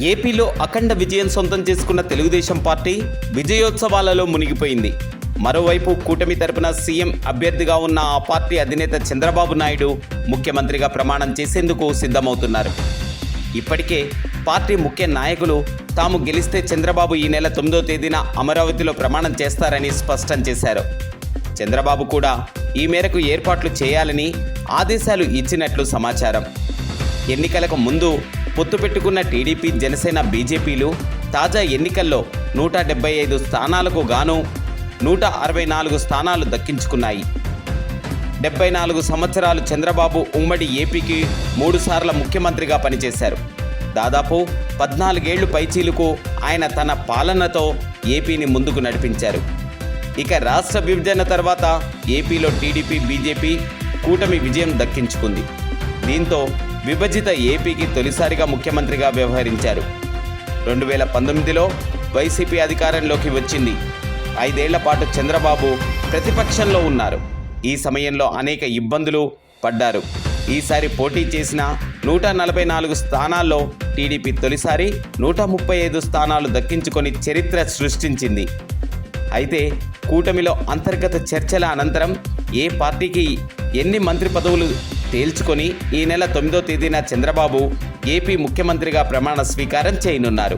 ఏపీలో అఖండ విజయం సొంతం చేసుకున్న తెలుగుదేశం పార్టీ విజయోత్సవాలలో మునిగిపోయింది. మరోవైపు కూటమి తరపున సీఎం అభ్యర్థిగా ఉన్న ఆ పార్టీ అధినేత చంద్రబాబు నాయుడు ముఖ్యమంత్రిగా ప్రమాణం చేసేందుకు సిద్ధమవుతున్నారు. ఇప్పటికే పార్టీ ముఖ్య నాయకులు తాము గెలిస్తే చంద్రబాబు ఈ నెల 9వ తేదీన అమరావతిలో ప్రమాణం చేస్తారని స్పష్టం చేశారు. చంద్రబాబు కూడా ఈ మేరకు ఏర్పాట్లు చేయాలని ఆదేశాలు ఇచ్చినట్లు సమాచారం. ఎన్నికలకు ముందు పొత్తు పెట్టుకున్న టీడీపీ, జనసేన, బీజేపీలు తాజా ఎన్నికల్లో 175 స్థానాలకు గాను 164 స్థానాలు దక్కించుకున్నాయి. 74 సంవత్సరాలు చంద్రబాబు ఉమ్మడి ఏపీకి 3 సార్ల ముఖ్యమంత్రిగా పనిచేశారు. దాదాపు 14 ఏళ్లు పైచీలకు ఆయన తన పాలనతో ఏపీని ముందుకు నడిపించారు. ఇక రాష్ట్ర విభజన తర్వాత ఏపీలో టీడీపీ, బీజేపీ కూటమి విజయం దక్కించుకుంది. దీంతో విభజిత ఏపీకి తొలిసారిగా ముఖ్యమంత్రిగా వ్యవహరించారు. 2019లో వైసీపీ అధికారంలోకి వచ్చింది. 5 ఏళ్ల పాటు చంద్రబాబు ప్రతిపక్షంలో ఉన్నారు. ఈ సమయంలో అనేక ఇబ్బందులు పడ్డారు. ఈసారి పోటీ చేసిన 144 స్థానాల్లో టీడీపీ తొలిసారి 135 స్థానాలు దక్కించుకొని చరిత్ర సృష్టించింది. అయితే కూటమిలో అంతర్గత చర్చల అనంతరం ఏ పార్టీకి ఎన్ని మంత్రి పదవులు తేల్చుకొని ఈ నెల 9వ తేదీన చంద్రబాబు ఏపీ ముఖ్యమంత్రిగా ప్రమాణ స్వీకారం చేయనున్నారు.